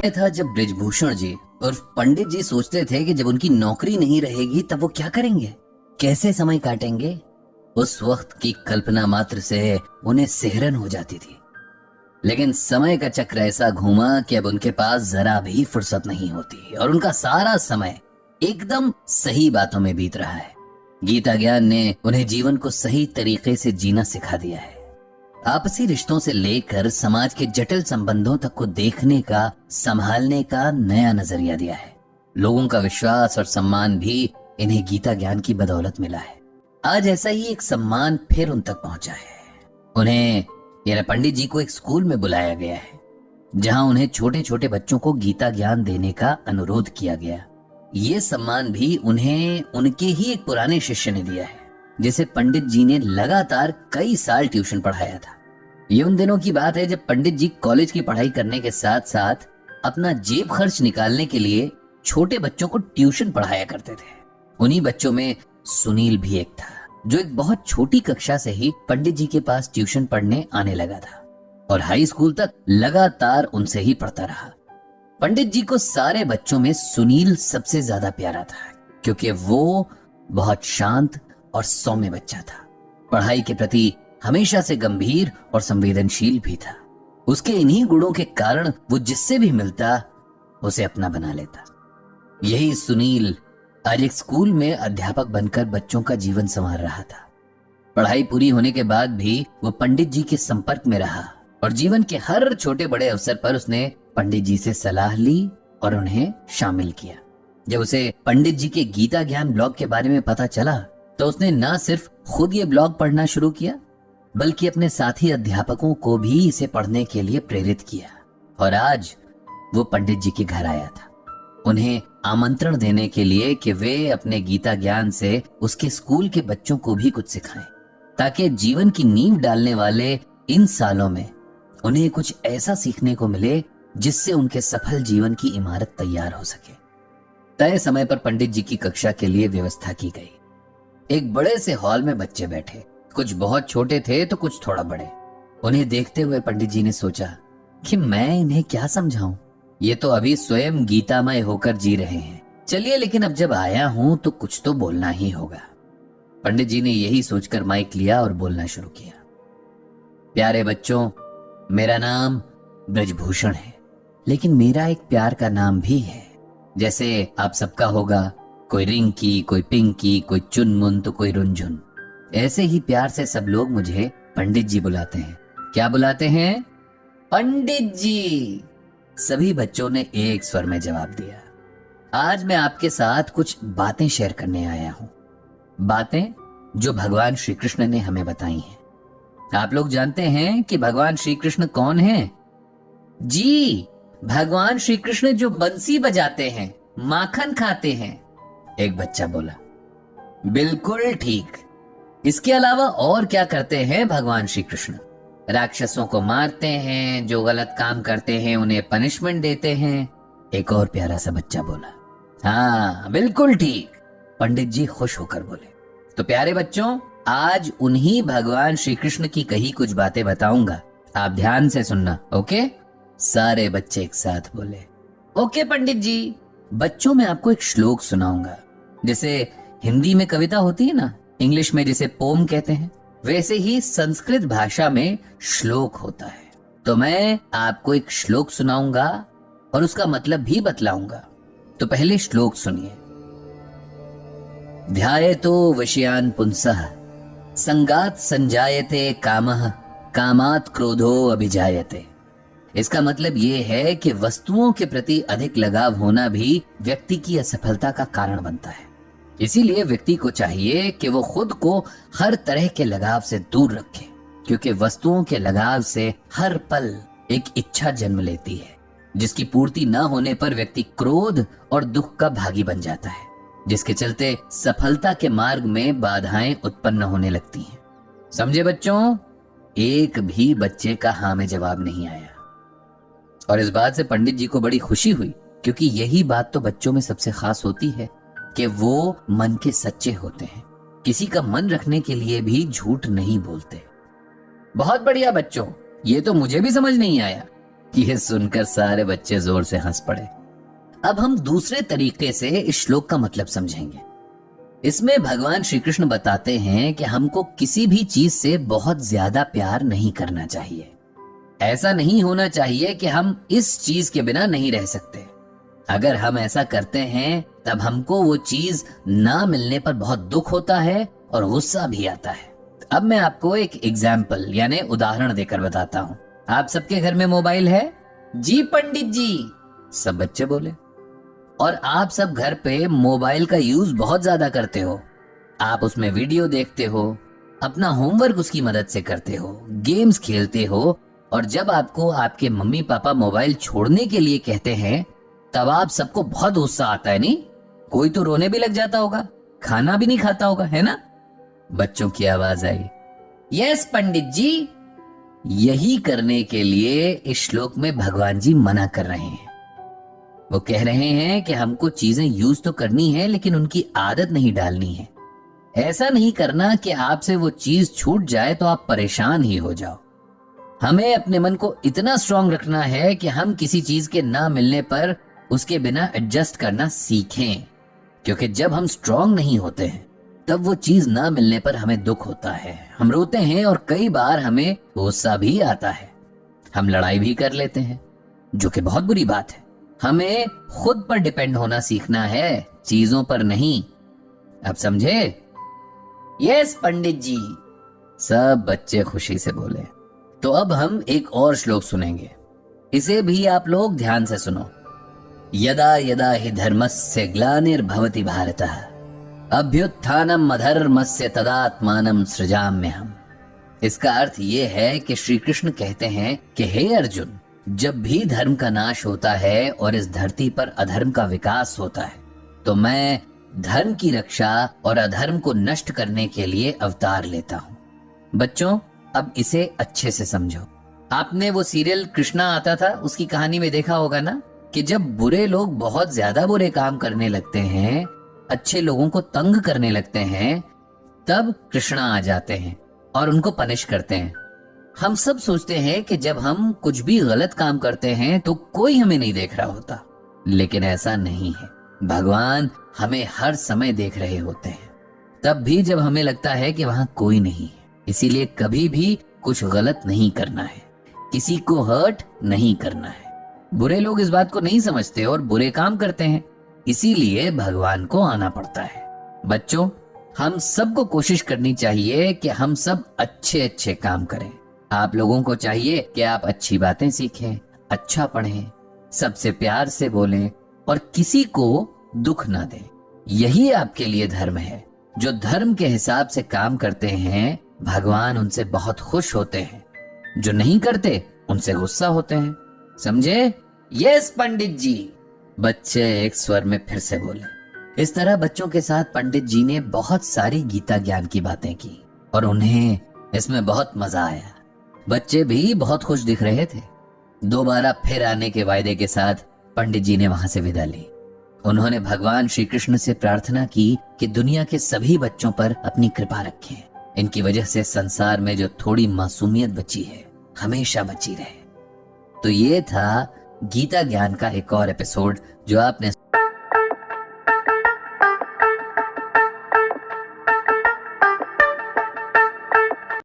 ये था जब ब्रिजभूषण जी और पंडित जी सोचते थे कि जब उनकी नौकरी नहीं रहेगी तब वो क्या करेंगे, कैसे समय काटेंगे। उस वक्त की कल्पना मात्र से उन्हें सिहरन हो जाती थी। लेकिन समय का चक्र ऐसा घूमा कि अब उनके पास जरा भी फुर्सत नहीं होती और उनका सारा समय एकदम सही बातों में बीत रहा है। गीता ज्ञान ने उन्हें जीवन को सही तरीके से जीना सिखा दिया है। आपसी रिश्तों से लेकर समाज के जटिल संबंधों तक को देखने का, संभालने का नया नजरिया दिया है। लोगों का विश्वास और सम्मान भी इन्हें गीता ज्ञान की बदौलत मिला है। आज ऐसा ही एक सम्मान फिर उन तक पहुंचा है। उन्हें यानी पंडित जी को एक स्कूल में बुलाया गया है जहां उन्हें छोटे छोटे बच्चों को गीता ज्ञान देने का अनुरोध किया गया। ये सम्मान भी उन्हें उनके ही एक पुराने शिष्य ने दिया है जिसे पंडित जी ने लगातार कई साल ट्यूशन पढ़ाया था। ये उन दिनों की बात है जब पंडित जी कॉलेज की पढ़ाई करने के साथ साथ अपना जेब खर्च निकालने के लिए छोटे बच्चों को ट्यूशन पढ़ाया करते थे। उन्हीं बच्चों में सुनील भी एक था जो एक बहुत छोटी कक्षा से ही पंडित जी के पास ट्यूशन पढ़ने आने लगा था और हाई स्कूल तक लगातार उनसे ही पढ़ता रहा। पंडित जी को सारे बच्चों में सुनील सबसे ज्यादा प्यारा था क्योंकि वो बहुत शांत और सौम्य बच्चा था। पढ़ाई के प्रति हमेशा से गंभीर और संवेदनशील भी था। उसके इन्हीं गुणों के कारण वो जिससे भी मिलता उसे अपना बना लेता। यही सुनील आज एक स्कूल में अध्यापक बनकर बच्चों का जीवन संवार रहा था। पढ़ाई पूरी होने के बाद भी वो पंडित जी के संपर्क में रहा और जीवन के हर छोटे बड़े अवसर पर उसने पंडित जी से सलाह ली और उन्हें शामिल किया। जब उसे पंडित जी के गीता ज्ञान ब्लॉग के बारे में पता चला तो उसने न सिर्फ खुद ये ब्लॉग पढ़ना शुरू किया बल्कि अपने साथी अध्यापकों को भी इसे पढ़ने के लिए प्रेरित किया। और आज वो पंडित जी के घर आया था उन्हें आमंत्रण देने के लिए कि वे अपने गीता ज्ञान से उसके स्कूल के बच्चों को भी कुछ सिखाएं ताकि जीवन की नींव डालने वाले इन सालों में उन्हें कुछ ऐसा सीखने को मिले जिससे उनके सफल जीवन की इमारत तैयार हो सके। तय समय पर पंडित जी की कक्षा के लिए व्यवस्था की गई। एक बड़े से हॉल में बच्चे बैठे, कुछ बहुत छोटे थे तो कुछ थोड़ा बड़े। उन्हें देखते हुए पंडित जी ने सोचा कि मैं इन्हें क्या समझाऊं, ये तो अभी स्वयं गीतामय होकर जी रहे हैं। चलिए लेकिन अब जब आया हूं तो कुछ तो बोलना ही होगा। पंडित जी ने यही सोचकर माइक लिया और बोलना शुरू किया। प्यारे बच्चों, मेरा नाम ब्रिजभूषण है, लेकिन मेरा एक प्यार का नाम भी है। जैसे आप सबका होगा, कोई रिंकी, कोई पिंकी, कोई चुनमुन तो कोई रुनझुन। ऐसे ही प्यार से सब लोग मुझे पंडित जी बुलाते हैं। क्या बुलाते हैं? पंडित जी। सभी बच्चों ने एक स्वर में जवाब दिया। आज मैं आपके साथ कुछ बातें शेयर करने आया हूं, बातें जो भगवान श्री कृष्ण ने हमें बताई हैं। आप लोग जानते हैं कि भगवान श्री कृष्ण कौन हैं? जी, भगवान श्री कृष्ण जो बंसी बजाते हैं, माखन खाते हैं। एक बच्चा बोला। बिल्कुल ठीक। इसके अलावा और क्या करते हैं भगवान श्री कृष्ण? राक्षसों को मारते हैं, जो गलत काम करते हैं उन्हें पनिशमेंट देते हैं। एक और प्यारा सा बच्चा बोला। हाँ, बिल्कुल ठीक। पंडित जी खुश होकर बोले। तो प्यारे बच्चों, आज उन्हीं भगवान श्री कृष्ण की कही कुछ बातें बताऊंगा, आप ध्यान से सुनना। ओके? सारे बच्चे एक साथ बोले, ओके पंडित जी। बच्चों, मैं आपको एक श्लोक सुनाऊंगा। जैसे हिंदी में कविता होती है ना, इंग्लिश में जिसे पोम कहते हैं, वैसे ही संस्कृत भाषा में श्लोक होता है। तो मैं आपको एक श्लोक सुनाऊंगा और उसका मतलब भी बतलाऊंगा। तो पहले श्लोक सुनिए। ध्यायतो विषयान् पुंसः संगात् संजायते कामः कामात् क्रोधो अभिजायते। इसका मतलब ये है कि वस्तुओं के प्रति अधिक लगाव होना भी व्यक्ति की असफलता का कारण बनता है। इसीलिए व्यक्ति को चाहिए कि वो खुद को हर तरह के लगाव से दूर रखे, क्योंकि वस्तुओं के लगाव से हर पल एक इच्छा जन्म लेती है जिसकी पूर्ति न होने पर व्यक्ति क्रोध और दुख का भागी बन जाता है, जिसके चलते सफलता के मार्ग में बाधाएं उत्पन्न होने लगती हैं। समझे बच्चों? एक भी बच्चे का हाँ में जवाब नहीं आया और इस बात से पंडित जी को बड़ी खुशी हुई, क्योंकि यही बात तो बच्चों में सबसे खास होती है कि वो मन के सच्चे होते हैं, किसी का मन रखने के लिए भी झूठ नहीं बोलते। बहुत बढ़िया बच्चों, ये तो मुझे भी समझ नहीं आया। यह सुनकर सारे बच्चे जोर से हंस पड़े। अब हम दूसरे तरीके से इस श्लोक का मतलब समझेंगे। इसमें भगवान श्री कृष्ण बताते हैं कि हमको किसी भी चीज से बहुत ज्यादा प्यार नहीं करना चाहिए। ऐसा नहीं होना चाहिए कि हम इस चीज के बिना नहीं रह सकते। अगर हम ऐसा करते हैं तब हमको वो चीज ना मिलने पर बहुत दुख होता है और गुस्सा भी आता है। अब मैं आपको एक एग्जाम्पल यानी उदाहरण देकर बताता हूँ। आप सबके घर में मोबाइल है? जी पंडित जी, सब बच्चे बोले। और आप सब घर पे मोबाइल का यूज बहुत ज्यादा करते हो। आप उसमें वीडियो देखते हो, अपना होमवर्क उसकी मदद से करते हो, गेम्स खेलते हो, और जब आपको आपके मम्मी पापा मोबाइल छोड़ने के लिए कहते हैं तब आप सबको बहुत गुस्सा आता है, नहीं? कोई तो रोने भी लग जाता होगा, खाना भी नहीं खाता होगा, है ना? बच्चों की आवाज आई, यस पंडित जी। यही करने के लिए इस श्लोक में भगवान जी मना कर रहे हैं। वो कह रहे हैं कि हमको चीजें यूज तो करनी है लेकिन उनकी आदत नहीं डालनी है। ऐसा नहीं करना कि आपसे वो चीज छूट जाए तो आप परेशान ही हो जाओ। हमें अपने मन को इतना स्ट्रांग रखना है कि हम किसी चीज के ना मिलने पर उसके बिना एडजस्ट करना सीखें, क्योंकि जब हम स्ट्रांग नहीं होते हैं तब वो चीज ना मिलने पर हमें दुख होता है, हम रोते हैं और कई बार हमें गुस्सा भी आता है। हम लड़ाई भी कर लेते हैं, जो कि बहुत बुरी बात है। हमें खुद पर डिपेंड होना सीखना है, चीजों पर नहीं। अब समझे? यस पंडित जी, सब बच्चे खुशी से बोले। तो अब हम एक और श्लोक सुनेंगे, इसे भी आप लोग ध्यान से सुनो। यदा यदा हि धर्मस्य ग्लानिर्भवति भारतः अभ्युत्थानम् अधर्मस्य तदात्मानं सृजाम्यहम्। इसका अर्थ ये है कि श्री कृष्ण कहते हैं कि हे अर्जुन, जब भी धर्म का नाश होता है और इस धरती पर अधर्म का विकास होता है तो मैं धर्म की रक्षा और अधर्म को नष्ट करने के लिए अवतार लेता हूँ। बच्चों, अब इसे अच्छे से समझो। आपने वो सीरियल कृष्णा आता था, उसकी कहानी में देखा होगा ना कि जब बुरे लोग बहुत ज्यादा बुरे काम करने लगते हैं, अच्छे लोगों को तंग करने लगते हैं, तब कृष्णा आ जाते हैं और उनको पनिश करते हैं। हम सब सोचते हैं कि जब हम कुछ भी गलत काम करते हैं तो कोई हमें नहीं देख रहा होता, लेकिन ऐसा नहीं है। भगवान हमें हर समय देख रहे होते हैं, तब भी जब हमें लगता है कि वहां कोई नहीं है। इसीलिए कभी भी कुछ गलत नहीं करना है, किसी को हर्ट नहीं करना है। बुरे लोग इस बात को नहीं समझते और बुरे काम करते हैं, इसीलिए भगवान को आना पड़ता है। बच्चों, हम सबको कोशिश करनी चाहिए कि हम सब अच्छे अच्छे काम करें। आप लोगों को चाहिए कि आप अच्छी बातें सीखें, अच्छा पढ़ें, सबसे प्यार से बोलें और किसी को दुख ना दें। यही आपके लिए धर्म है। जो धर्म के हिसाब से काम करते हैं, भगवान उनसे बहुत खुश होते हैं। जो नहीं करते, उनसे गुस्सा होते हैं। समझे? यस पंडित जी, बच्चे एक स्वर में फिर से बोले। इस तरह बच्चों के साथ पंडित जी ने बहुत सारी गीता ज्ञान की बातें की और उन्हें इसमें बहुत मजा आया। बच्चे भी बहुत खुश दिख रहे थे। दोबारा फिर आने के वायदे के साथ पंडित जी ने वहां से विदा ली। उन्होंने भगवान श्री कृष्ण से प्रार्थना की कि दुनिया के सभी बच्चों पर अपनी कृपा रखें। इनकी वजह से संसार में जो थोड़ी मासूमियत बची है, हमेशा बची रहे। तो ये था गीता ज्ञान का एक और एपिसोड जो आपने